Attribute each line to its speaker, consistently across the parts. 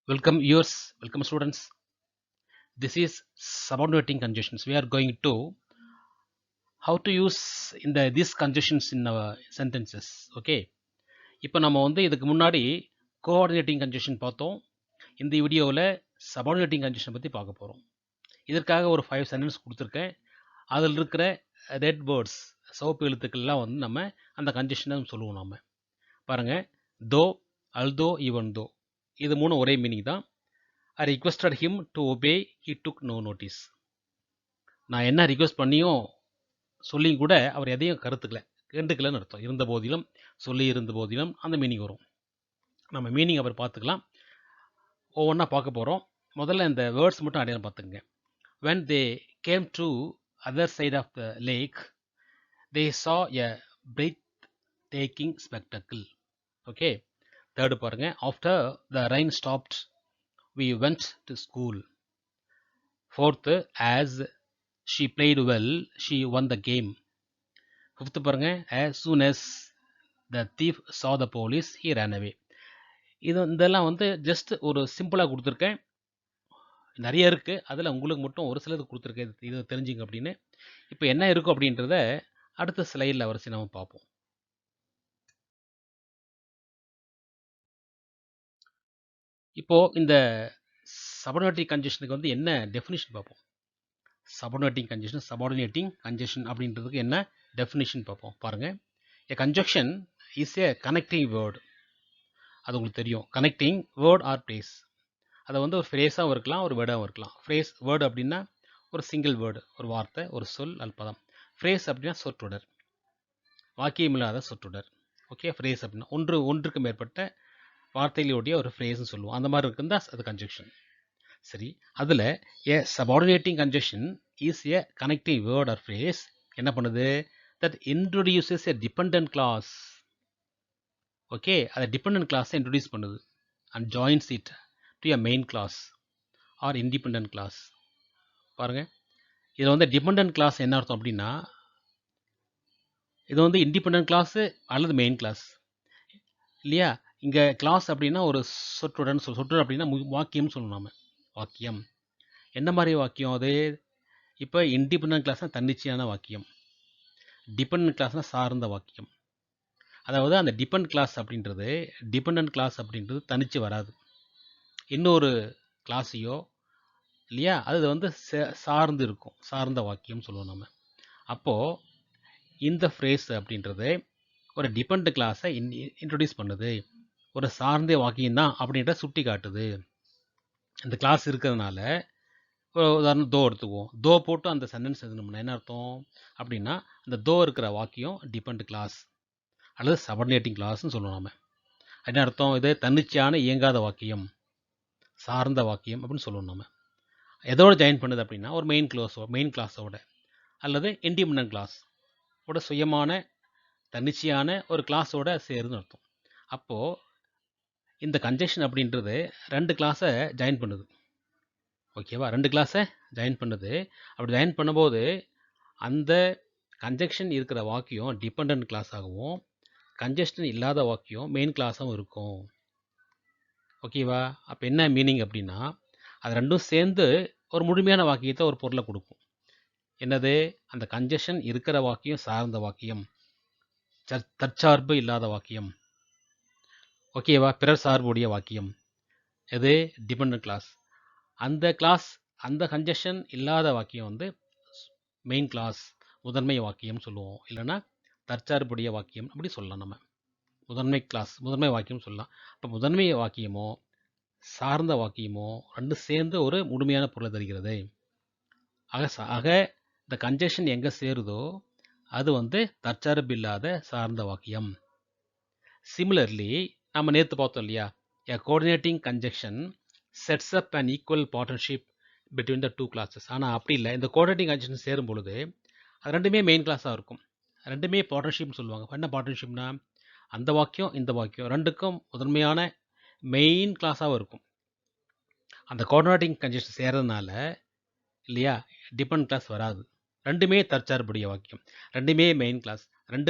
Speaker 1: Welcome students. This is subordinating conjunctions. We are going to how to use these conjunctions in our sentences. Okay. இப்போ நம்ம இதுக்கு முன்னாடி coordinating conjunction பார்த்தோம். இந்த வீடியோவில் சபார்டினேட்டிங் கன்ஜெக்ஷன் பற்றி பார்க்க போகிறோம். இதற்காக ஒரு 5 சென்டென்ஸ் கொடுத்துருக்கேன். அதில் இருக்கிற ரெட் வேர்ட்ஸ் சிவப்பு எழுத்துக்கள்லாம் நம்ம அந்த கன்ஜெக்ஷனை சொல்லுவோம். நம்ம பாருங்கள், தோ, அல்தோ, ஈவன் தோ, இது மூணு ஒரே மீனிங் தான். I requested him to obey, he took no notice. நான் என்ன ரிக்வெஸ்ட் பண்ணியும் சொல்லியும் கூட அவர் எதையும் கண்டுக்கலன்னு அர்த்தம். இருந்த போதிலும், சொல்லி இருந்த போதிலும் அந்த மீனிங் வரும். நம்ம மீனிங் அவர் பார்த்துக்கலாம். ஒவ்வொன்றா பார்க்க போகிறோம். முதல்ல இந்த வேர்ட்ஸ் மட்டும் அடையாளம் பார்த்துங்க. When they came to other side of the lake, they saw a breathtaking spectacle. Okay. Third பாருங்க. After the rain stopped, we went to school. Fourth, as she played well, she won the game. Fifth பாருங்க. As soon as the thief saw the police, he ran away. இதெல்லாம் just ஒரு சிம்பிளாக கொடுத்துருக்கேன். நிறைய இருக்குது. அதில் உங்களுக்கு மட்டும் ஒரு சிலது கொடுத்துருக்கேன். இது தெரிஞ்சுங்க அப்படின்னு. இப்போ என்ன இருக்கும் அப்படின்றத அடுத்த ஸ்லைடில் வரிசை நம்ம பார்ப்போம். இப்போது இந்த சபார்டினேட்டிங் கன்ஜெக்ஷனுக்கு என்ன டெஃபினிஷன் பார்ப்போம். சபார்டினேட்டிங் கன்ஜெக்ஷன் அப்படின்றதுக்கு என்ன டெஃபினிஷன் பார்ப்போம். பாருங்கள், a conjunction is a connecting word. அது உங்களுக்கு தெரியும். Connecting word or phrase. அதை ஒரு ஃப்ரேஸாகவும் இருக்கலாம், ஒரு வேர்டாகவும் இருக்கலாம். ஃப்ரேஸ் வேர்டு அப்படின்னா ஒரு சிங்கிள் வேர்டு, ஒரு வார்த்தை, ஒரு சொல், அல்பதம். ஃப்ரேஸ் அப்படின்னா சொற்றொடர், வாக்கியம் இல்லாத சொற்றொடர். ஓகே. ஃப்ரேஸ் அப்படின்னா ஒன்றுக்கு மேற்பட்ட வார்த்தைகளுடைய ஒரு ஃப்ரேஸ்ன்னு சொல்லுவோம். அந்த மாதிரி இருக்குந்தா அது கன்ஜெக்ஷன். சரி, அதில் a subordinating conjunction is a connecting word or phrase. என்ன பண்ணுது? That introduces a dependent clause. Okay. அதை டிபெண்டன்ட் கிளாஸை இன்ட்ரோடியூஸ் பண்ணுது. And joins it to a main clause or independent clause. பாருங்கள், இதில் டிபெண்டன்ட் கிளாஸ் என்ன அர்த்தம் அப்படின்னா, இது இண்டிபெண்டன்ட் கிளாஸு அல்லது மெயின் கிளாஸ் இல்லையா? இங்கே கிளாஸ் அப்படின்னா ஒரு சொற்றொடர்னு சொற்றொடர் அப்படின்னா வாக்கியம்னு சொல்லணும். நம்ம வாக்கியம் என்ன மாதிரி வாக்கியம் அது? இப்போ இண்டிபெண்டன்ட் கிளாஸ்னால் தன்னிச்சையான வாக்கியம், டிபெண்டன்ட் கிளாஸ்னால் சார்ந்த வாக்கியம். அதாவது அந்த டிபெண்ட் கிளாஸ் அப்படின்றது தனிச்சு வராது. இன்னொரு கிளாஸையோ இல்லையா, அது சார்ந்து இருக்கும், சார்ந்த வாக்கியம் சொல்லுவோம் நம்ம. அப்போது இந்த ஃப்ரேஸ் அப்படின்றது ஒரு டிபெண்ட் கிளாஸை இன்ட்ரடியூஸ் பண்ணுது, ஒரு சார்ந்த வாக்கியம் தான் அப்படின்ற சுட்டி காட்டுது. இந்த கிளாஸ் இருக்கிறதுனால ஒரு உதாரணம் தோ எடுத்துக்குவோம். தோ போட்டு அந்த சென்டென்ஸ் எழுதணும்னா என்ன அர்த்தம் அப்படின்னா, அந்த தோ இருக்கிற வாக்கியம் டிபெண்ட் கிளாஸ் அல்லது சபார்டினேட்டிங் கிளாஸ்ன்னு சொல்லுவோம் நம்ம. என்ன அர்த்தம்? இது தன்னிச்சையான இயங்காத வாக்கியம், சார்ந்த வாக்கியம் அப்படின்னு சொல்லுவோம் நம்ம. எதோட ஜாயின் பண்ணுது அப்படின்னா ஒரு மெயின் கிளாஸோட அல்லது இண்டிபெண்டன்ட் கிளாஸ் ஓட சுயமான தன்னிச்சையான ஒரு கிளாஸோட சேருதுன்னு அர்த்தம். அப்போது இந்த கன்ஜெக்ஷன் அப்படின்றது 2 கிளாஸை ஜாயின் பண்ணுது. ஓகேவா? 2 கிளாஸை ஜாயின் பண்ணுது. அப்படி ஜாயின் பண்ணும்போது அந்த கன்ஜெக்ஷன் இருக்கிற வாக்கியம் டிபெண்டன்ட் கிளாஸாகவும் கன்ஜெக்ஷன் இல்லாத வாக்கியம் மெயின் கிளாஸாகவும் இருக்கும். ஓகேவா? அப்போ என்ன மீனிங் அப்படின்னா, அது ரெண்டும் சேர்ந்து ஒரு முழுமையான வாக்கியத்தை ஒரு பொருளை கொடுக்கும். என்னது? அந்த கன்ஜெக்ஷன் இருக்கிற வாக்கியம் சார்ந்த வாக்கியம், தற்சார்பு இல்லாத வாக்கியம். ஓகேவா? பிறர் சார்புடைய வாக்கியம். எது? Dependent class. அந்த கன்ஜெக்ஷன் இல்லாத வாக்கியம் மெயின் கிளாஸ், முதன்மை வாக்கியம் சொல்லுவோம். இல்லைன்னா தற்சார்புடைய வாக்கியம் அப்படி சொல்லலாம். நம்ம முதன்மை வாக்கியம் சொல்லலாம். இப்போ முதன்மை வாக்கியமோ சார்ந்த வாக்கியமோ ரெண்டும் சேர்ந்து ஒரு முழுமையான பொருளை தருகிறது. ஆக இந்த கன்ஜெக்ஷன் எங்கே சேருதோ அது தற்சார்பு இல்லாத சார்ந்த வாக்கியம். சிமிலர்லி நம்ம நேற்று பார்த்தோம் இல்லையா, a coordinating conjunction sets up an equal partnership between the two classes. ஆனால் அப்படி இல்லை. இந்த கோஆர்டினேட்டிங் கன்ஜெக்ஷன் சேரும் பொழுது அது ரெண்டுமே மெயின் கிளாஸாக இருக்கும். ரெண்டுமே பார்ட்னர்ஷிப்னு சொல்லுவாங்க. என்ன பார்ட்னர்ஷிப்னா, அந்த வாக்கியம் இந்த வாக்கியம் ரெண்டுக்கும் முதன்மையான மெயின் கிளாஸாகவும் இருக்கும். அந்த கோஆர்டினேட்டிங் கன்ஜெக்ஷன் சேர்றதுனால இல்லையா, டிபெண்ட் கிளாஸ் வராது. ரெண்டுமே தற்சார்புடைய வாக்கியம், ரெண்டுமே மெயின் கிளாஸ்.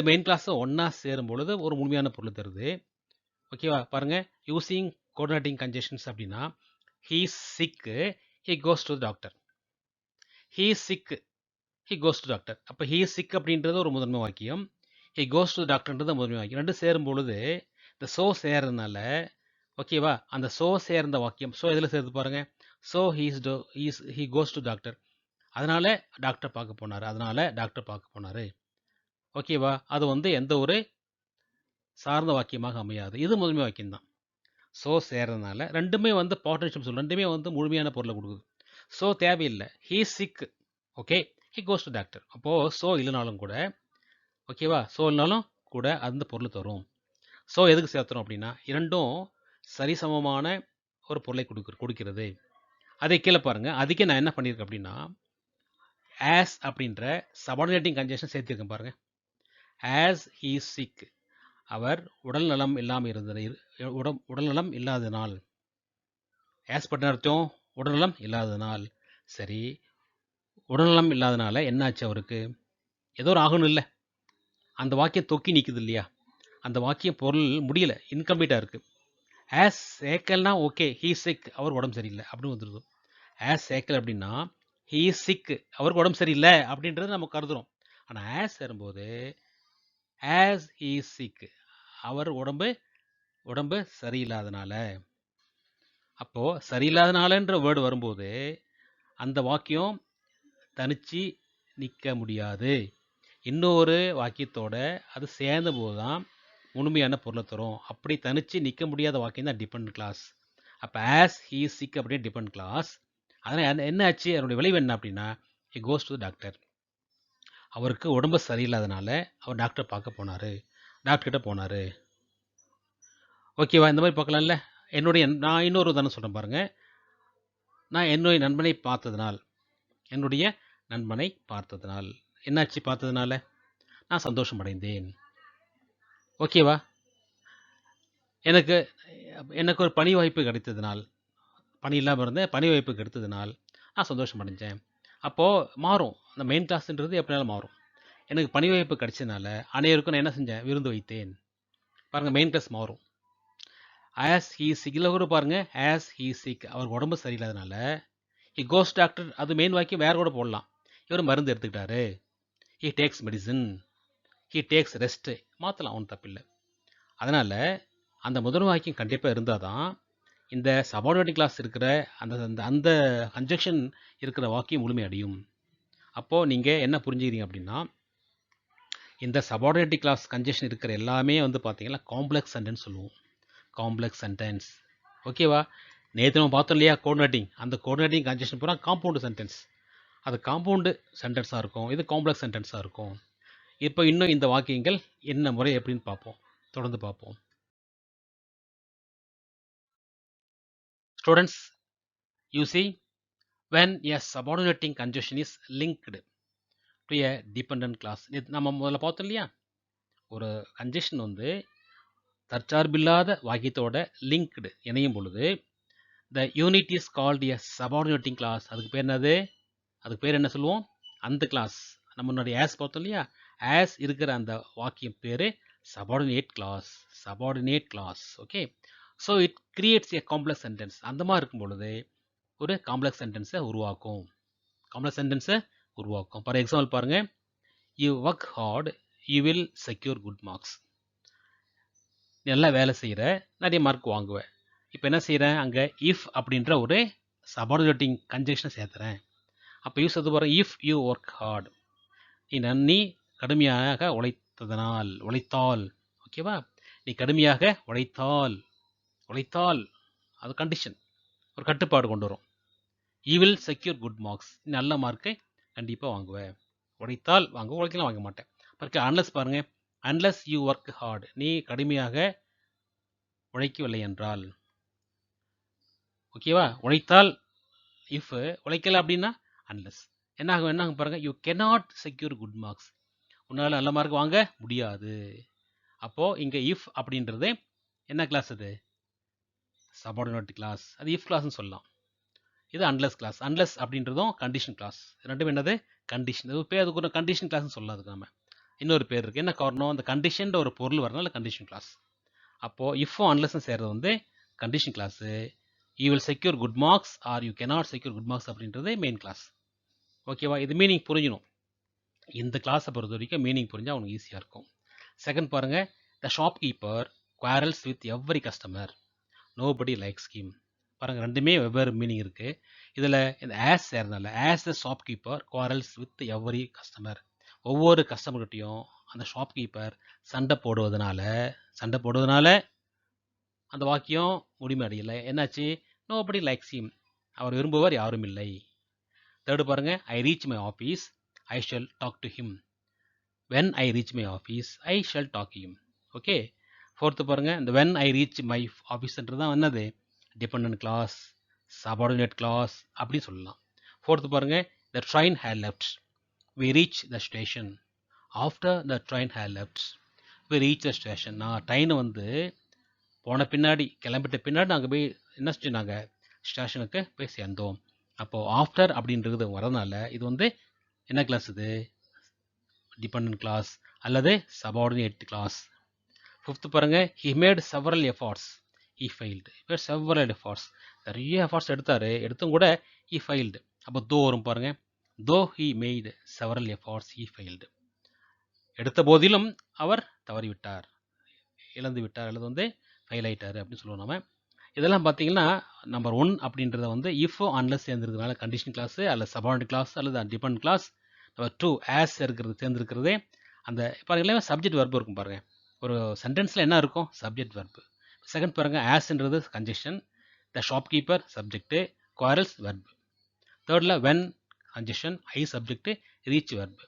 Speaker 1: மெயின் கிளாஸும் ஒன்றா சேரும் பொழுது ஒரு முழுமையான பொருள் தருது. ஓகேவா? பாருங்கள், யூஸிங் கோஆர்டினேட்டிங் கன்ஜெஷன்ஸ் அப்படின்னா he is sick, he goes to the doctor. he is sick, he goes to doctor. அப்போ he is sick அப்படின்றது ஒரு முதன்மை வாக்கியம், he goes to the doctorன்றது முதன்மை வாக்கியம். ரெண்டு சேரும் பொழுது இந்த so சேர்றதுனால ஓகேவா, அந்த so சேர்ந்த வாக்கியம் so எதில் சேர்த்து பாருங்க, so he goes to doctor, அதனால டாக்டர் பார்க்க போனார், அதனால டாக்டர் பார்க்க போனார். ஓகேவா, அது வந்து எந்த ஒரு சார்ந்த வாக்கியமாக அமையாது, இது முதன்மை வாக்கியம் தான். ஸோ சேர்றதுனால ரெண்டுமே வந்து பார்ட்னர்ஷிப் சொல், ரெண்டுமே வந்து முழுமையான பொருளை கொடுக்குது. ஸோ தேவையில்லை, he sick, okay, he goes to doctor. அப்போது ஸோ இல்லைனாலும் கூட ஓகேவா, ஸோ இல்லைனாலும் கூட அந்த பொருள் தரும். ஸோ எதுக்கு சேர்த்துறோம் அப்படின்னா இரண்டும் சரிசமமான ஒரு பொருளை கொடுக்கிறது. அதை கீழே பாருங்கள், அதுக்கே நான் என்ன பண்ணியிருக்கேன் அப்படின்னா ஆஸ் அப்படின்ற சபார்டினேட்டிங் கன்ஜெக்ஷன் சேர்த்திருக்கேன் பாருங்கள். ஆஸ் ஹீ சிக், அவர் உடல்நலம் இல்லாதனால். ஆஸ் பட்ட அர்த்தம் உடல்நலம் இல்லாதனால். சரி, உடல்நலம் இல்லாதனால என்னாச்சு அவருக்கு, ஏதோ ஒரு ஆகணும் இல்லை, அந்த வாக்கியம் தொக்கி நிற்குது இல்லையா, அந்த வாக்கியம் பொருள் முடியல, இன்கம்ப்ளீட்டாக இருக்குது. ஆஸ் சேக்கல்னா ஓகே, ஹீ சிக், அவர் உடம்பு சரியில்லை அப்படின்னு வந்துடுது. ஆஸ் சேக்கல் அப்படின்னா ஹீ சிக், அவருக்கு உடம்பு சரியில்லை அப்படின்றது நம்ம கருதுகிறோம். ஆனால் ஆஸ் சேரும்போது ஆஸ் ஹீ சிக், அவர் உடம்பு சரியில்லாதனால. அப்போது சரியில்லாதனாலன்ற வேர்டு வரும்போது அந்த வாக்கியம் தனிச்சு நிற்க முடியாது, இன்னொரு வாக்கியத்தோட அது சேர்ந்த போது தான் முழுமையான பொருளை தரும். அப்படி தனிச்சு நிற்க முடியாத வாக்கியம் தான் டிபெண்ட் கிளாஸ். அப்போ ஆஸ் ஹீ சிக் அப்படியே டிபெண்ட் கிளாஸ். அதனால் என்ன ஆச்சு, அதனுடைய விளைவு என்ன அப்படின்னா ஹி கோஸ் டு டாக்டர், அவருக்கு உடம்பு சரியில்லாதனால அவர் டாக்டர் பார்க்க போனார், டாக்டர்கிட்ட போனார். ஓகேவா, இந்த மாதிரி பார்க்கலாம்ல. நான் இன்னொரு உதாரணம் சொல்கிறேன் பாருங்கள். நான் என்னுடைய நண்பனை பார்த்ததனால் என்னாச்சு, பார்த்ததுனால நான் சந்தோஷம் அடைந்தேன். ஓகேவா, எனக்கு ஒரு பணி வாய்ப்பு கிடைத்ததுனால், பணி இல்லாமல் இருந்தேன், பணி வாய்ப்பு கிடைத்ததுனால் நான் சந்தோஷம் அடைஞ்சேன். அப்போது மாறும், அந்த மெயின் கிளாஸ்ன்றது எப்படினாலும் மாறும். எனக்கு பணி வாய்ப்பு கிடைச்சதுனால அனைவருக்கும் நான் என்ன செஞ்சேன், விருந்து வைத்தேன். பாருங்கள், மெயின் கிளாஸ் மாறும். ஆஸ் ஹீ சிக் இல்லை கூட பாருங்கள், ஆஸ் ஹீ சிக், அவர் உடம்பு சரியில்லாதனால ஹி கோஸ் டாக்டர், அது மெயின் வாக்கியம் வேறு கூட போடலாம். இவர் மருந்து எடுத்துக்கிட்டாரு, he takes medicine, he takes rest, மாற்றலாம், ஒன்றும் தப்பில்லை. அதனால் அந்த முதல் வாக்கியம் கண்டிப்பாக இருந்தால் தான் இந்த சபார்டினேட்டிங் கிளாஸ் இருக்கிற அந்த கன்ஜெக்ஷன் இருக்கிற வாக்கியம் முழுமை அடையும். அப்போது நீங்கள் என்ன புரிஞ்சுக்கிறீங்க அப்படின்னா இந்த சபார்டினேட்டிங் கிளாஸ் கன்ஜெக்ஷன் இருக்கிற எல்லாமே வந்து பார்த்தீங்கன்னா காம்ப்ளெக்ஸ் சென்டென்ஸ் சொல்லுவோம், காம்ப்ளெக்ஸ் சென்டென்ஸ். ஓகேவா, நேற்று நம்ம பார்த்தோம் இல்லையா கோஆர்டினேட்டிங், அந்த கோஆர்டினேட்டிங் கன்ஜெக்ஷன் பூரா காம்பவுண்டு சென்டென்ஸ், அது காம்பவுண்டு சென்டென்ஸாக இருக்கும், இது காம்ப்ளெக்ஸ் சென்டென்ஸாக இருக்கும். இப்போ இன்னும் இந்த வாக்கியங்கள் என்ன முறை எப்படின்னு பார்ப்போம், தொடர்ந்து பார்ப்போம். Students, you see, when a subordinating conjunction is linked to a dependent class, நம்ம முதல்ல பார்த்தோம் இல்லையா, ஒரு கன்ஜெக்ஷன் வந்து தற்சார்பில்லாத வாக்கியத்தோட லிங்க்டு இணையும் பொழுது the unit is called a subordinating class. அதுக்கு பேர் என்னது, அதுக்கு பேர் என்ன சொல்லுவோம், அந்த கிளாஸ். நம்ம முன்னாடி ஆஸ் பார்த்தோம் இல்லையா, ஆஸ் இருக்கிற அந்த வாக்கியம் பேர் subordinate class. Okay, so it creates a complex sentence. அந்த மாதிரி இருக்கும் பொழுது ஒரு காம்ப்ளெக்ஸ் சென்டென்ஸை உருவாக்கும், ஃபார் எக்ஸாம்பிள் பாருங்கள், you work hard you will secure good marks. நல்லா வேலை செய்கிற, நிறைய மார்க் வாங்குவேன். இப்போ என்ன செய்கிறேன், அங்கே இஃப் அப்படின்ற ஒரு சபார்டினேட்டிங் கன்ஜெக்ஷனை சேர்த்துறேன். அப்போ யூஸ் அது பாருங்கள், இஃப் யூ ஒர்க் ஹார்ட், நீ கடுமையாக உழைத்தால், ஓகேவா, நீ கடுமையாக உழைத்தால் அது கண்டிஷன், ஒரு கட்டுப்பாடு கொண்டு வரும். You will secure good marks, நீ நல்ல மார்க்கை கண்டிப்பாக வாங்குவேன். உழைத்தால் வாங்குவேன், உழைக்கலாம் வாங்க மாட்டேன். பாருங்க, அன்லஸ் பாருங்கள், அன்லஸ் யூ ஒர்க் ஹார்ட், நீ கடுமையாக உழைக்கவில்லை என்றால். ஓகேவா, உழைத்தால் இஃப், உழைக்கல அப்படின்னா அன்லஸ். என்னாகும் பாருங்கள், you cannot secure good marks, உன்னால் நல்ல மார்க் வாங்க முடியாது. அப்போது இங்கே இஃப் அப்படின்றது என்ன கிளாஸ், அது சபார்டினேட் கிளாஸ், அது இஃப் கிளாஸ்னு சொல்லலாம். இது அன்லஸ் கிளாஸ், அன்லஸ் அப்படின்றதும் கண்டிஷன் கிளாஸ், ரெண்டும் என்னது கண்டிஷன். இது பேர், அதுக்கு ஒரு கண்டிஷன் கிளாஸ்னு சொல்லலாம். அதுக்கு நம்ம இன்னொரு பேர் இருக்குது, என்ன காரணம், அந்த கண்டிஷன் ஒரு பொருள் வரனால கண்டிஷன் கிளாஸ். அப்போது இஃப்பும் அன்லஸும் சேர்றது வந்து condition clause. You will secure good marks or you cannot secure good marks அப்படின்றது மெயின் கிளாஸ். ஓகேவா? இது மீனிங் புரிஞ்சிடும். இந்த கிளாஸை பொறுத்த வரைக்கும் மீனிங் புரிஞ்சால் அவனுக்கு ஈஸியாக இருக்கும். செகண்ட் பாருங்க, the shopkeeper quarrels with every customer, nobody likes him. பாருங்கள், ரெண்டுமே வெவ்வேறு மீனிங் இருக்குது. இதில் இந்த ஆஸ் சேர்றதுனால as the shopkeeper quarrels with every customer, ஒவ்வொரு கஸ்டமர்கிட்டையும் அந்த ஷாப் கீப்பர் சண்டை போடுவதனால அந்த வாக்கியம் முடிமை அடையலை. என்னாச்சு? நோபடி லைக்ஸ் ஹிம், அவர் விரும்புவர் யாரும் இல்லை. தேர்டு பாருங்க, I reach my office I shall talk to him. When I reach my office I shall talk him. Okay. Fourth பாருங்க, இந்த வென் ஐ ரீச் மை ஆஃபீஸ்ன்றது தான் என்னது? டிபெண்டன்ட் கிளாஸ், சபார்டினேட் கிளாஸ் அப்படி சொல்லலாம். ஃபோர்த்து பாருங்க, the train had left we reach the station. After the train had left we reach the station. நான் train வந்து போன பின்னாடி, கிளம்பிட்ட பின்னாடி நாங்கள் போய் என்ன செஞ்சோம், ஸ்டேஷனுக்கு போய் சேர்ந்தோம். அப்போது ஆஃப்டர் அப்படின்றது வரதுனால இது வந்து என்ன கிளாஸ்? இது டிபெண்டன்ட் கிளாஸ் அல்லது சபார்டினேட் கிளாஸ். ஃபிஃப்த்து பாருங்க, he made several efforts he failed. Several efforts, நிறைய எஃபார்ட்ஸ் எடுத்தும் கூட ஹி ஃபெயில்டு. அப்போ தோ வரும் பாருங்க, though he made several efforts he failed. எடுத்த போதிலும் அவர் தவறிவிட்டார், இழந்து விட்டார், அல்லது வந்து ஃபெயில் ஆகிட்டார் அப்படின்னு சொல்லுவோம் நம்ம. இதெல்லாம் பார்த்தீங்கன்னா நம்பர் 1 அப்படின்றத வந்து இஃப் அன்லஸ் சேர்ந்துருக்கிறதுனால கண்டிஷன் கிளாஸ் அல்லது சபார்டினேட் கிளாஸ் அல்லது டிபெண்ட் கிளாஸ். நம்பர் 2 ஆஸ் சேர்ந்துருக்கிறது. அந்த பாருங்களேன், சப்ஜெக்ட் வெர்பு இருக்கும் பாருங்கள். ஒரு சென்டென்ஸில் என்ன இருக்கும்? Subject verb. செகண்ட் பாருங்கள், ஆஸ்ன்றது conjunction, the shopkeeper subject, quarrels verb. தேர்டில் when conjunction, I subject, reach verb.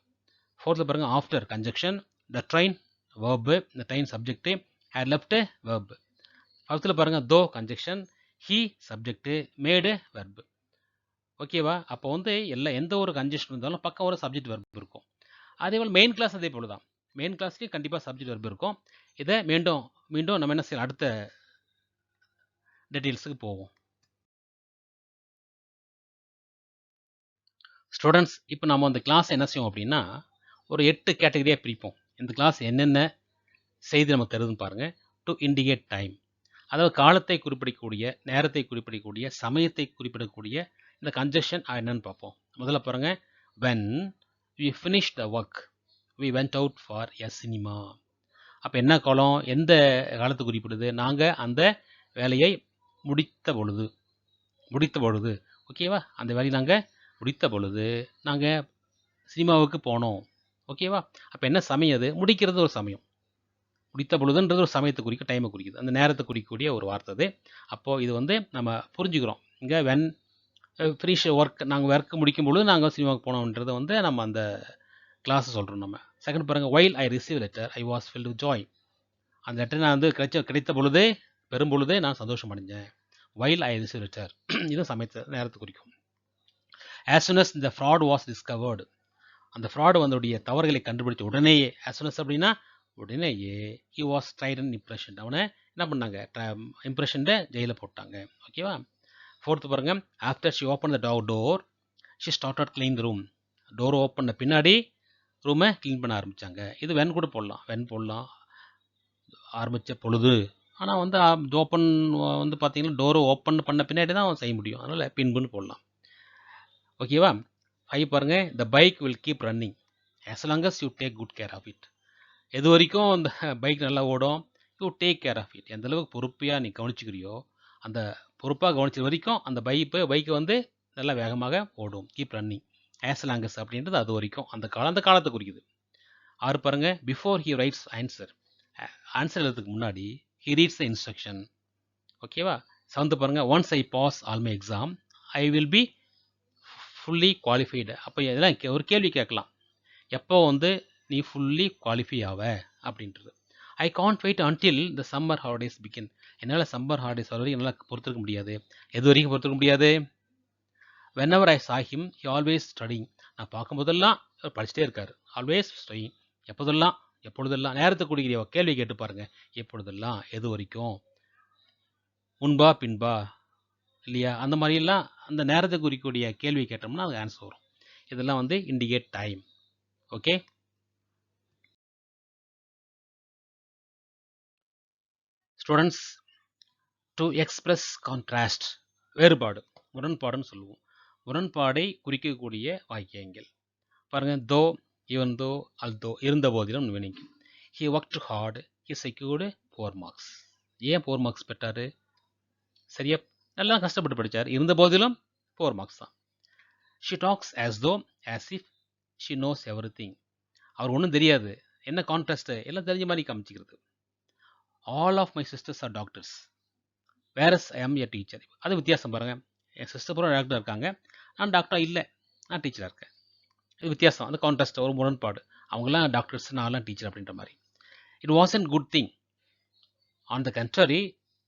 Speaker 1: ஃபோர்த்தில் பாருங்கள், after conjunction, the train verb, இந்த train subject, had left verb. ஃபஸ்ட்டில் பாருங்கள், though conjunction, he subject, made verb. ஓகேவா? அப்போ வந்து எந்த ஒரு கன்ஜெக்ஷன் இருந்தாலும் பக்கம் ஒரு சப்ஜெக்ட் வெர்பு இருக்கும். அதே போல் மெயின் கிளாஸ் அதே போல் தான். மெயின் கிளாஸ்லேயும் கண்டிப்பாக சப்ஜெக்ட் வெர்பு இருக்கும். இதை மீண்டும் நம்ம என்ன செய்யலாம், அடுத்த டீட்டெயில்ஸுக்கு போவோம். ஸ்டூடெண்ட்ஸ், இப்போ நம்ம அந்த கிளாஸ் என்ன செய்வோம் அப்படின்னா, ஒரு 8 கேட்டகரியாக பிரிப்போம். இந்த கிளாஸ் என்னென்ன செய்தி நமக்கு தருதுன்னு பாருங்கள். டு இண்டிகேட் டைம், அதாவது காலத்தை குறிப்பிடக்கூடிய, நேரத்தை குறிப்பிடக்கூடிய, சமயத்தை குறிப்பிடக்கூடிய இந்த கன்ஜெக்ஷன் என்னன்னு பார்ப்போம். முதல்ல பாருங்கள், when we finished the work we went out for a cinema. அப்போ என்ன காலம், எந்த காலத்தை குறிப்பிடுது? நாங்கள் அந்த வேலையை முடித்த பொழுது ஓகேவா? அந்த வேலையை நாங்கள் முடித்த பொழுது நாங்கள் சினிமாவுக்கு போனோம். ஓகேவா? அப்போ என்ன சமயம்? அது முடிக்கிறது ஒரு சமயம். முடித்த பொழுதுன்றது ஒரு சமயத்தை குறிக்க, டைமை குறிக்குது, அந்த நேரத்தை குறிக்கக்கூடிய ஒரு வார்த்தை அது. அப்போது இது வந்து நம்ம புரிஞ்சுக்கிறோம். இங்கே வென் ஃபினிஷ் ஒர்க், நாங்கள் ஒர்க் முடிக்கும் பொழுது நாங்கள் சினிமாவுக்கு போனோம்ன்றதை வந்து நம்ம அந்த கிளாஸை சொல்கிறோம் நம்ம. செகண்ட் பாருங்கள், while I receive letter I was filled with Joy. அந்த லெட்டர் நான் வந்து கிடைத்த பொழுதே, பெறும் பொழுதே நான் சந்தோஷம் அடைஞ்சேன். வைல் ஐ ரிசீவ் லெட்டர், இது சமயத்தை நேரத்தை குறிக்கும். as soon as the fraud was discovered, அந்த ஃப்ராடு வந்தோடைய தவறுகளை கண்டுபிடிச்ச உடனேயே, as soon as அப்படின்னா உடனேயே, he was tried and imprisoned, அவனை என்ன பண்ணாங்க, இம்ப்ரெஷன்ட ஜெயிலில் போட்டாங்க. ஓகேவா? ஃபோர்த்து பாருங்க, after she open the door she started clean the room. Door open பண்ண பின்னாடி ரூமை க்ளீன் பண்ண ஆரம்பித்தாங்க. இது வென் கூட போடலாம், ஆரம்பித்த பொழுது. ஆனால் வந்து ஓப்பன் வந்து பார்த்தீங்கன்னா டோரை ஓப்பன் பண்ண பின்னாடி தான் செய்ய முடியும், அதனால் பின்புன்னு போடலாம். ஓகேவா? 5 பாருங்க, த bike will keep running as long as you take good care of it. எது வரைக்கும் அந்த பைக் நல்லா ஓடும், you take care of it, எந்த அளவுக்கு பொறுப்பையாக நீ கவனிச்சுக்கிறியோ, அந்த பொறுப்பாக கவனிச்ச வரைக்கும் அந்த பைக்கு வந்து நல்லா வேகமாக ஓடும். Keep running as long as அப்படின்றது அது வரைக்கும், அந்த காலத்தை குறிக்குது. 6 பாருங்க, பிஃபோர் ஹி ரைட்ஸ் ஆன்சர் எழுதுறதுக்கு முன்னாடி ஹி ரீட்ஸ் த இன்ஸ்ட்ரக்ஷன். ஓகேவா? 7 பாருங்க, once I pass all my exam I will be fully qualified. அப்போ இதெல்லாம் ஒரு கேள்வி கேட்கலாம், எப்போ வந்து நீ ஃபுல்லி குவாலிஃபை ஆவ அப்படின்றது. I can't wait until the summer holidays begin. என்னால் சம்மர் ஹாலிடேஸ் வரைக்கும் என்னால் பொறுத்திருக்க முடியாது. எது வரைக்கும் பொறுத்திருக்க முடியாது? வென் எவர் ஐ சா ஹிம் ஹி ஆல்வேஸ் ஸ்டடிங். நான் பார்க்கும்போதெல்லாம் படிச்சுட்டே இருக்காரு. ஆல்வேஸ் ஸ்டடிங், எப்பொழுதெல்லாம் நேரத்தை குறிக்கிற கேள்வி கேட்டு பாருங்க. எப்பொழுதெல்லாம், எது வரைக்கும், முன்பா பின்பா, இல்லையா? அந்த மாதிரிலாம் அந்த நேரத்தை குறிக்கக்கூடிய கேள்வி கேட்டோம்னா அது ஆன்சர் வரும். இதெல்லாம் வந்து indicate time. Okay students, to express contrast, வேறுபாடு, முரண்பாடுன்னு சொல்லுவோம். முரண்பாடை குறிக்கக்கூடிய வாக்கியங்கள் பாருங்க. தோ, ஈவன் தோ, அல்தோ, இருந்த போதிலும் meaning. He worked hard, he secured 4 marks. ஏன் 4 மார்க்ஸ் பெற்றாரு? சரியா, நல்லா கஷ்டப்பட்டு படித்தார், இருந்த போதிலும் 4 மார்க்ஸ் தான். She talks as though as if she knows everything. அவர் ஒன்றும் தெரியாது, என்ன கான்ட்ராஸ்ட், எல்லாம் தெரிஞ்ச மாதிரி காமிச்சிக்கிறது. All of my sisters are doctors whereas I am a teacher. அது வித்தியாசம் பாருங்கள். என் சிஸ்டர் பூரா டாக்டர் இருக்காங்க, நான் டாக்டராக இல்லை, நான் டீச்சராக இருக்கேன். இது வித்தியாசம், அந்த கான்ட்ராஸ்ட், ஒரு முரண்பாடு. அவங்களாம் டாக்டர்ஸ், நான்லாம் டீச்சர் அப்படின்ற மாதிரி. It was an good thing, on the கண்ட்ரரி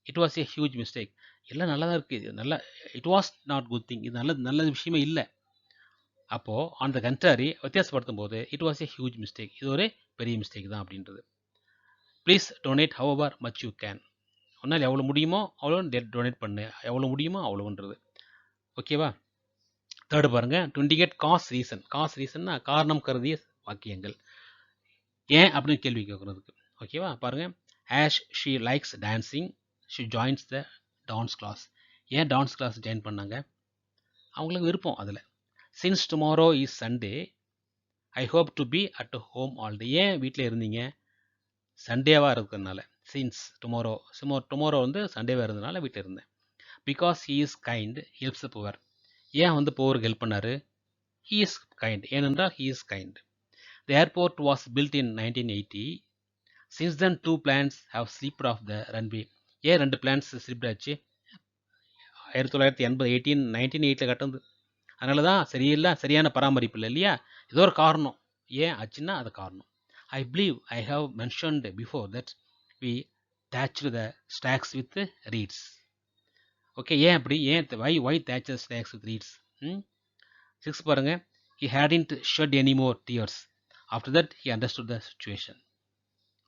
Speaker 1: it was a huge mistake. எல்லாம் நல்லா தான் இருக்குது, நல்லா, it was not good thing, இது நல்ல விஷயமே இல்லை. அப்போது ஆன் த கண்ட்ரரி வித்தியாசப்படுத்தும் போது it was a huge mistake, இது ஒரு பெரிய மிஸ்டேக் தான் அப்படின்றது. Please donate however much you can. உன்னால் எவ்வளோ முடியுமோ அவ்வளோ டொனேட் பண்ணு, எவ்வளோ முடியுமோ அவ்வளோன்றது. ஓகேவா? தேர்டு பாருங்கள், to indicate cause reason. Cause ரீசன்னா காரணம் கருதிய வாக்கியங்கள். ஏன் அப்படின்னு கேள்வி கேட்குறதுக்கு. ஓகேவா? பாருங்கள், as she likes dancing she joins the dance class. ஏன் டான்ஸ் கிளாஸ் ஜாயின் பண்ணாங்க? அவங்களுக்கு விருப்பம் அதில். Since tomorrow is Sunday I hope to be at home all day. ஏன் வீட்டில் இருந்தீங்க? சண்டேவாக இருக்கிறதுனால. சின்ஸ் டுமாரோ வந்து சண்டேவாக இருந்ததுனால வீட்டில் இருந்தேன். Because he is kind helps poor. ஏன் வந்து புவருக்கு ஹெல்ப் பண்ணார்? ஹீ இஸ் கைண்ட், ஏனென்றால் he is kind. The airport was built in 1980. Since then 2 planes have slipped off the runway. ஏன் 2 planes ஸ்லிப்ட் ஆச்சு? 1980 1908 கட்டுறது. அதனால தான் சரியான பராமரிப்பு இல்லை இல்லையா? ஏதோ ஒரு காரணம். ஏன் ஆச்சுன்னா அது காரணம். I believe I have mentioned before that we thatched the stacks with reeds. Okay, ஏன் அப்படி? ஏன் why thatch the stacks with reeds? 6 பாருங்க, he hadn't shed any more tears. After that he understood the situation.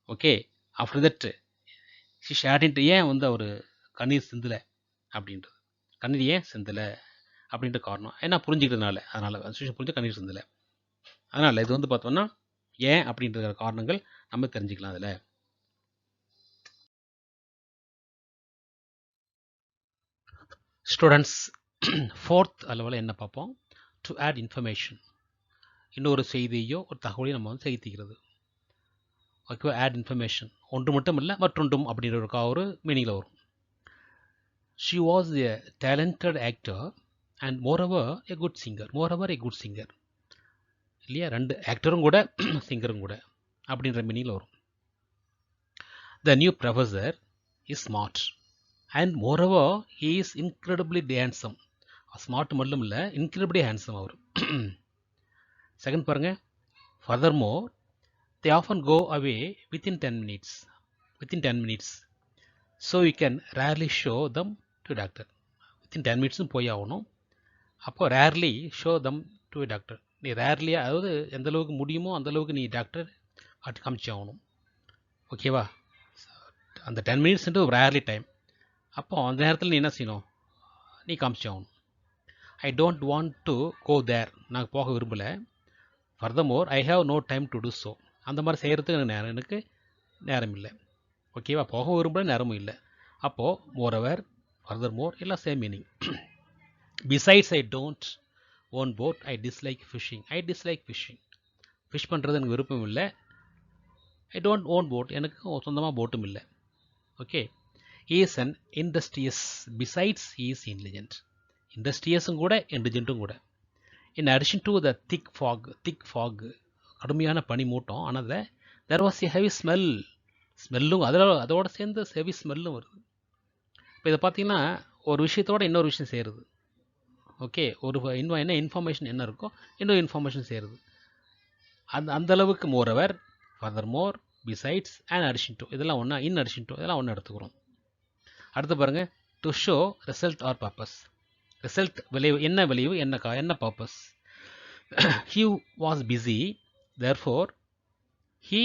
Speaker 1: Okay, after that she hadn't, ஏன் வந்து அவர் கண்ணீர் சிந்தலை அப்படின்றது. கண்ணீர் ஏன் சிந்தலை அப்படின்ற காரணம் ஏன்னா புரிஞ்சுக்கிறதுனால, அதனால் சுச்சுவேஷன் புரிஞ்சு கண்ணீர் சிந்தலை. அதனால் இது வந்து பார்த்தோம்னா ஏன் அப்படின்ற காரணங்கள் நம்ம தெரிஞ்சுக்கலாம் அதில். ஸ்டூடெண்ட்ஸ், 4th அளவில் என்ன பார்ப்போம்? To add information. இன்னொரு செய்தியோ ஒரு தகவலையும் நம்ம வந்து சேர்த்திக்கிறது. ஓகேவா? ஆட் இன்ஃபர்மேஷன், ஒன்று மட்டும் இல்லை மற்றொன்றும் அப்படின்ற ஒரு மீனிங்கில் வரும். She was a talented actor and moreover a good singer. இல்லையா? 2 ஆக்டரும் கூட சிங்கரும் கூட அப்படின்ற மீனிங்கில் வரும். The new professor is smart and moreover he is incredibly handsome. Smart மட்டும் இல்லை, இன்க்ரெடிபிளி ஹேண்ட்ஸம் அவர். செகண்ட் பாருங்க, further more they often go away within 10 minutes. So you can rarely show them to a doctor. Within 10 minutes போய் ஆகணும். அப்போ rarely show them to a doctor. நீ rarely, அதாவது எந்த அளவுக்கு முடியுமோ அந்த அளவுக்கு நீ டாக்டர் காமிச்சு ஆகணும். ஓகேவா? அந்த 10 minutes rarely டைம். அப்போ அந்த நேரத்தில் நீ என்ன செய்யணும்? நீ காமிச்சு ஆகணும். I don't want to go there. நான் போக விரும்பலை. Furthermore I have no time to do so. அந்த மாதிரி செய்கிறதுக்கு எனக்கு நேரம் இல்லை. ஓகேவா? போக விரும்பல, நேரமும் இல்லை. அப்போது மோரோவர், ஃபர்தர்மோர் எல்லாம் same meaning. Besides I don't own boat I dislike fishing. Fish பண்ணுறது எனக்கு விருப்பம் இல்லை. ஐ டோன்ட் ஓன் போட், எனக்கு சொந்தமாக போட்டும் இல்லை. Okay, he is an industrious besides he is intelligent. இண்டஸ்ட்ரியஸும் கூட இன்டெலிஜென்ட்டும் கூட. In addition to the thick fog கடுமையான பனி மூட்டம். ஆனால் தெர் வாஸ் எ ஹெவி ஸ்மெல்லும் அதோட சேர்ந்து ஹெவி ஸ்மெல்லும் வருது. இப்போ இதை பார்த்தீங்கன்னா ஒரு விஷயத்தோட இன்னொரு விஷயம் சேருது. ஓகே, ஒரு என்ன இன்ஃபர்மேஷன் என்ன இருக்கோ இன்னொரு இன்ஃபர்மேஷன் சேருது. அந்த அளவுக்கு moreover, furthermore, besides and addition to, இதெல்லாம் ஒன்றா, இன் அடிஷன் டு இதெல்லாம் ஒன்று எடுத்துக்கிறோம். அடுத்து பாருங்கள், to show result R purpose. Result விளைவு, என்ன purpose. He was busy therefore he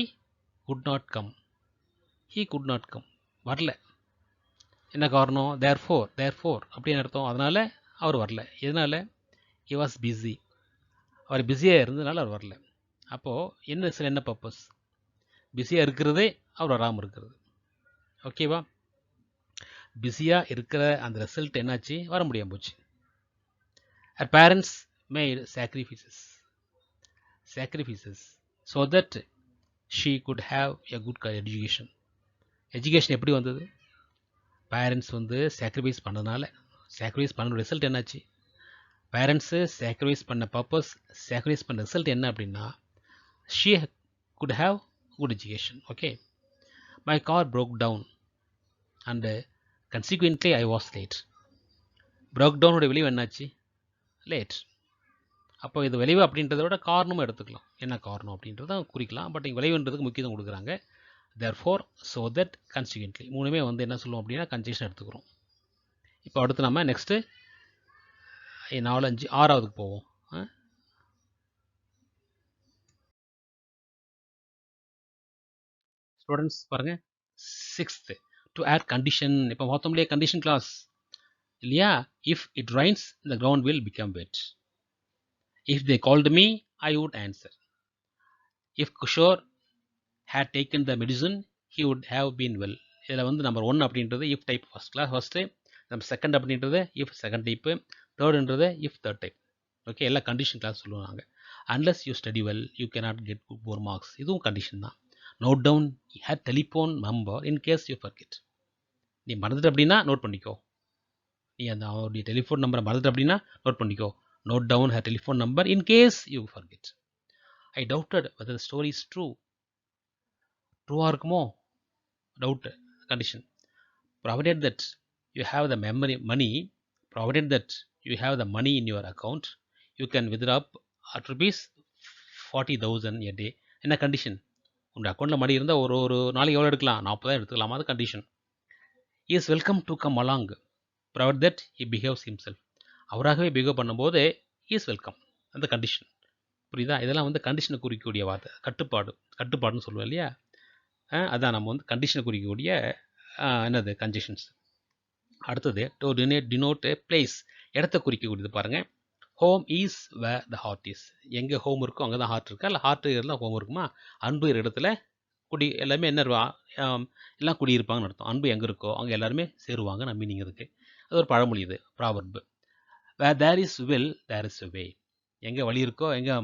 Speaker 1: could not come. வரல. என்ன காரணம்? therefore அப்படின்னு அர்த்தம். அதனால் அவர் வரல. எதனால்? he was busy. அவர் பிஸியாக இருந்ததுனால அவர் வரல. அப்போது என்ன பர்பஸ்? பிஸியாக இருக்கிறதே அவர் வராமல் இருக்கிறது. ஓகேவா? பிஸியாக இருக்கிற அந்த ரிசல்ட் என்னாச்சு, வர முடியாமல் போச்சு. Her parents made sacrifices so that she could have a good education. Education எப்படி வந்தது? பேரண்ட்ஸ் வந்து சாக்ரிஃபைஸ் பண்ணதுனால. சாக்ரிஃபைஸ் பண்ண ரிசல்ட் என்னாச்சு? பேரண்ட்ஸு சாக்ரிஃபைஸ் பண்ண பர்பஸ், சாக்ரிஃபைஸ் பண்ண ரிசல்ட் என்ன அப்படின்னா, she could have good education. Okay. My car broke down and consequently I was late. broke down உடைய விளைவு என்னாச்சு? லேட். அப்போ இது விளைவு அப்படின்றத விட காரணமும் எடுத்துக்கலாம். என்ன காரணம் அப்படின்றத குறிக்கலாம். பட் இங்கே விளைவுன்றதுக்கு முக்கியத்துவம் கொடுக்குறாங்க. therefore so that consequently மூணுமே வந்து என்ன சொல்லுவோம் அப்படின்னா கன்ஜெக்ஷன் எடுத்துக்கிறோம். இப்போ அடுத்து நம்ம நெக்ஸ்ட்டு 4, 5, 6ஆவதுக்கு போவோம். ஸ்டூடெண்ட்ஸ் பாருங்க, 6th டு ஆட் கண்டிஷன். இப்போ பார்த்தோம் இல்லையா கண்டிஷன் கிளாஸ் இல்லையா? If it rains the ground will become wet. If they called me I would answer. If Kishore had taken the medicine he would have been well. இதில் வந்து number 1 அப்படின்றது if type first, நம்ம second அப்படின்றது if second type, தேர்டுன்றது if third type. Okay, எல்லாம் condition clause சொல்லுவாங்க. Unless you study well you cannot get good marks. இதுவும் condition தான். Note down had telephone number in case you forget. நீ மறந்துட்டு அப்படின்னா நோட் பண்ணிக்கோ. நீ அந்த அவருடைய டெலிஃபோன் நம்பரை மறந்துட்டு அப்படின்னா நோட் பண்ணிக்கோ. Note down had telephone number in case you forget. I doubted whether the story is true. ட்ரூவாக இருக்குமோ? Doubt condition. provided that you have the money in your account, you can withdraw up at rupees 40,000 a day. என்ன condition? உங்கள் அக்கௌண்ட்டில் மணி இருந்தால் ஒரு நாளைக்கு எவ்வளோ எடுக்கலாம்? 40,000 எடுத்துக்கலாமா? அது condition. Is welcome to come along provided that he behaves himself. அவராகவே பிஹேவ் பண்ணும்போது இஸ் வெல்கம், அந்த கண்டிஷன். புரியுதா? இதெல்லாம் வந்து கண்டிஷனை குறிக்கக்கூடிய வார்த்தை. கட்டுப்பாடுன்னு சொல்லுவோம் இல்லையா? அதான் நம்ம வந்து கண்டிஷனை குறிக்கக்கூடிய என்னது கன்ஜெக்ஷன்ஸ். அடுத்தது டு டினோட் பிளேஸ், இடத்த குறிக்கக்கூடியது பாருங்கள். Home is where the heart is. எங்கே ஹோம் இருக்கோ அங்கே தான் ஹார்ட் இருக்கா? இல்லை ஹார்ட் இருந்தால் ஹோம் இருக்குமா? அன்பு இடத்துல எல்லாமே என்ன எல்லாம் குடியிருப்பாங்கன்னு அர்த்தம். அன்பு எங்கே இருக்கோ அங்கே எல்லாருமே சேருவாங்க, நம்ம மீனிங் இருக்குது. அது ஒரு பழமொழி, இது proverb. Where there is will there is way. எங்கே வழி இருக்கோ, எங்கே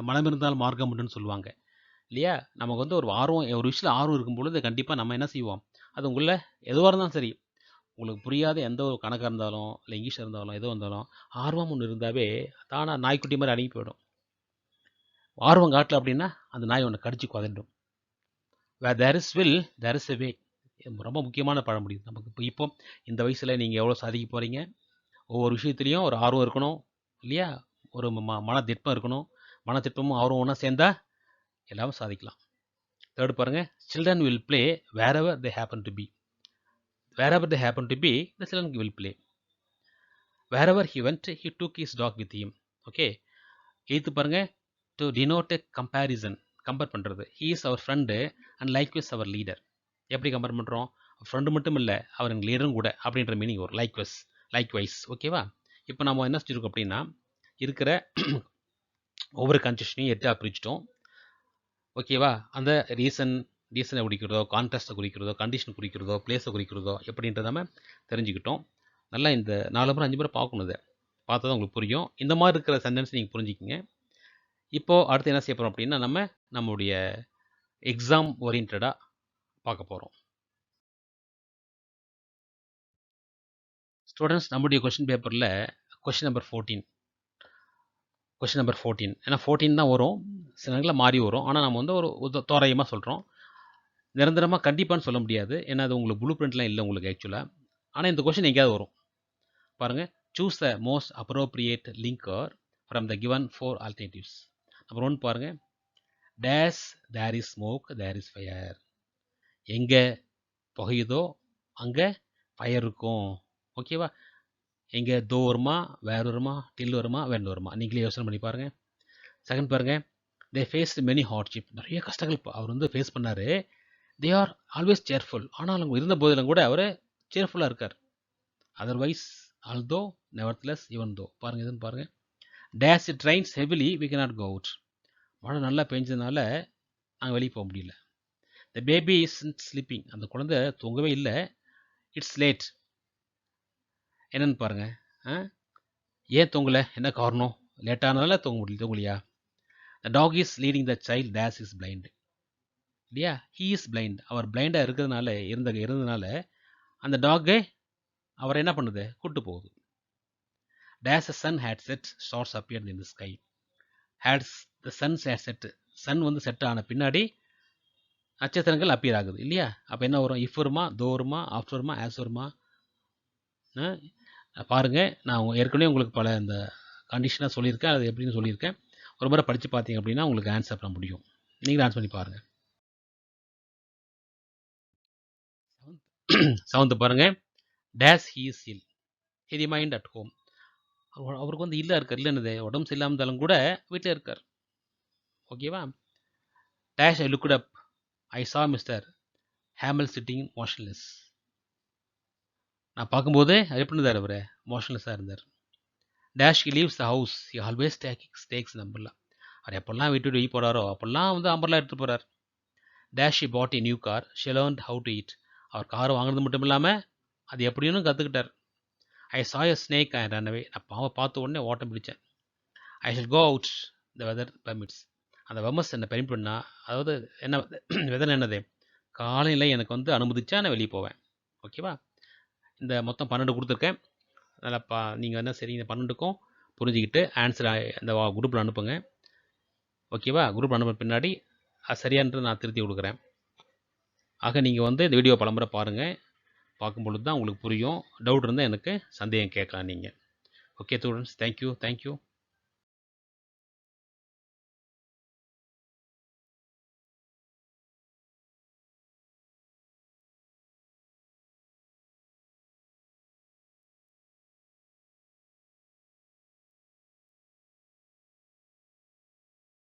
Speaker 1: மனம் இருந்தால் மார்க்கம் உண்டுன்னு சொல்லுவாங்க இல்லையா? நமக்கு வந்து ஒரு விஷயத்தில் ஆர்வம் இருக்கும் பொழுது கண்டிப்பாக நம்ம என்ன செய்வோம், அது உங்களை எதுவாக இருந்தாலும் சரி, உங்களுக்கு புரியாத எந்த ஒரு கணக்காக இருந்தாலும் இல்லை இங்கிலீஷ் இருந்தாலும் எதுவும் இருந்தாலும் ஆர்வம் ஒன்று இருந்தாவே தானாக நாய்க்குட்டி மாதிரி அடங்கி போயிடும். ஆர்வம் காட்டல அப்படின்னா அந்த நாய் ஒன்று கடிச்சு குதண்டும். Where there is will there is a way. ரொம்ப முக்கியமான பழமொழி நமக்கு. இப்போ இந்த வயசில் நீங்கள் எவ்வளோ சாதிக்க போகிறீங்க, ஒவ்வொரு விஷயத்துலையும் ஒரு ஆர்வம் இருக்கணும் இல்லையா? ஒரு மனத்திட்பம் இருக்கணும். மனத்திட்பமும் ஆர்வம் ஒன்றா சேர்ந்தா எல்லாமே சாதிக்கலாம். தேர்ட் பாருங்க, children will play wherever they happen to be. Wherever they happen to be, the children will play. Wherever he went, he took his dog with him. Okay. Eighth பாருங்க, to denote a comparison, compare பண்ணுறது. he is our friend and likewise our leader. எப்படி compare பண்ணுறோம்? Friend மட்டும் இல்லை, அவர் எங்கள் லீடரும் கூட அப்படின்ற meaning வரும். லைக்வைஸ். ஓகேவா? இப்போ நம்ம என்ன செஞ்சுருக்கோம் அப்படின்னா, இருக்கிற ஒவ்வொரு கன்ஜெக்ஷனையும் 8 பிரிச்சிட்டோம். ஓகேவா? அந்த ரீசனை குறிக்கிறதோ, கான்ட்ராஸ்ட்டை குறிக்கிறதோ, கண்டிஷன் குறிக்கிறதோ, பிளேஸை குறிக்கிறதோ எப்படின்றத நம்ம தெரிஞ்சுக்கிட்டோம். நல்லா இந்த 4 முறை 5 முறை பார்க்கணும். இதை பார்த்தா தான் உங்களுக்கு புரியும். இந்த மாதிரி இருக்கிற சென்டென்ஸ் நீங்கள் புரிஞ்சுக்கிங்க. இப்போது அடுத்து என்ன செய்ய போகிறோம் அப்படின்னா, நம்முடைய எக்ஸாம் ஓரியன்டாக பார்க்க போகிறோம். ஸ்டூடெண்ட்ஸ், நம்முடைய கொஷின் பேப்பரில் கொஷின் நம்பர் 14, ஏன்னா 14 தான் வரும், சில நேரங்களில் மாறி வரும். ஆனால் நம்ம வந்து ஒரு தோராயமாக சொல்கிறோம். நிரந்தரமாக கண்டிப்பான்னு சொல்ல முடியாது, ஏன்னா அது உங்களுக்கு ப்ளூ பிரிண்ட்லாம் இல்லை உங்களுக்கு ஆக்சுவலாக. ஆனால் இந்த கொஷின் எங்கேயாவது வரும் பாருங்கள். Choose the most appropriate linker from the given 4 alternatives. Number 1 பாருங்கள், dash there is smoke there is fire. எங்கே புகையுதோ அங்கே ஃபயர் இருக்கும். ஓகேவா? எங்கே தோ வருமா, வேறு வருமா, டில் வருமா, வேண்டு வருமா, நீங்களே யோசனை பண்ணி பாருங்கள். செகண்ட் பாருங்கள், தே ஃபேஸ்ட் மெனி ஹார்ட்ஷிப். நிறைய கஷ்டங்கள் அவர் வந்து ஃபேஸ் பண்ணார். They are always cheerful. ஆனால் அவங்க இருந்த போதிலும் கூட அவர் சேர்ஃபுல்லாக இருக்கார். Otherwise although nevertheless even though. பாருங்கள், இதுன்னு பாருங்கள். As it rains heavily we cannot go out. மழை நல்லா பெஞ்சதுனால நாங்கள் வெளியே போக முடியல. The baby is sleeping. அந்த குழந்தை தூங்கவே இல்லை. It's late. என்னன்னு பாருங்க. ஏன் தூங்கலை, என்ன காரணம்? லேட்டானால தூங்கலையா? The dog is leading the child as is blind. இல்லையா? He is blind. அவர் பிளைண்டாக இருந்ததுனால அந்த டாக்கு அவர் என்ன பண்ணுது, கூட்டு போகுது. As a sun had set stars appeared in the sky. Hats the suns had set. Sun வந்து செட் ஆன பின்னாடி நட்சத்திரங்கள் அப்பியர் ஆகுது இல்லையா? அப்போ என்ன வரும்? இஃப் வருமா, தோ வருமா, ஆஃப்டர் வருமா, ஆஸ் வருமா? பாருங்கள், நான் ஏற்கனவே உங்களுக்கு பல இந்த கண்டிஷனாக சொல்லியிருக்கேன். அது எப்படின்னு சொல்லியிருக்கேன். ஒரு முறை படித்து பார்த்தீங்க அப்படின்னா உங்களுக்கு ஆன்சர் பண்ண முடியும். நீங்கள் ஆன்சர் பண்ணி பாருங்கள். 7th பாருங்கள். Dash he is ill, he remained at home. அவருக்கு வந்து இல்லை இருக்கார். இல்லை என்னது, உடம்பு சரியில்லாமல் இருந்தாலும் கூட வீட்டில் இருக்கார். ஓகேவா? டேஷ் ஐ லுக்ட் அப், ஐ சா மிஸ்டர் ஹேமல் சிட்டிங் மோஷன்லெஸ். நான் பார்க்கும்போது எப்படி இருந்தார், அவர் மோஷன்லெஸ்ஸாக இருந்தார். As he leaves the house, he always takes umbrella. அவர் எப்பெல்லாம் வீட்டு வெளியே போகிறாரோ அப்போல்லாம் வந்து அம்பர்லாம் எடுத்து போகிறார். As he bought a new car, she learned how to eat. அவர் கார் வாங்கினது மட்டும் இல்லாமல் அது எப்படின்னு கற்றுக்கிட்டார். I saw a snake and ran away. நான் பாவை பார்த்த உடனே ஓட்டம் பிடிச்சேன். I shall go out the weather permits. அந்த வெமஸ் என்னை பெர்மிட் பண்ணா, அதாவது என்ன வெதர் என்னது, காலையில் எனக்கு வந்து அனுமதிச்சா நான் வெளியே போவேன். ஓகேவா? இந்த மொத்தம் 12 கொடுத்துருக்கேன். அதில் நீங்கள் என்ன சரி இந்த 12க்கும் புரிஞ்சுக்கிட்டு ஆன்சர் இந்த குரூப்பில் அனுப்புங்க. ஓகேவா? குரூப்பில் அனுப்புன பின்னாடி அது சரியான்றது நான் திருத்தி கொடுக்குறேன். ஆக நீங்கள் வந்து இந்த வீடியோ பலமுறை பாருங்கள். பார்க்கும் பொழுது தான் உங்களுக்கு புரியும். டவுட் இருந்தால் எனக்கு சந்தேகம் கேட்கலாம் நீங்கள். Okay students, thank you.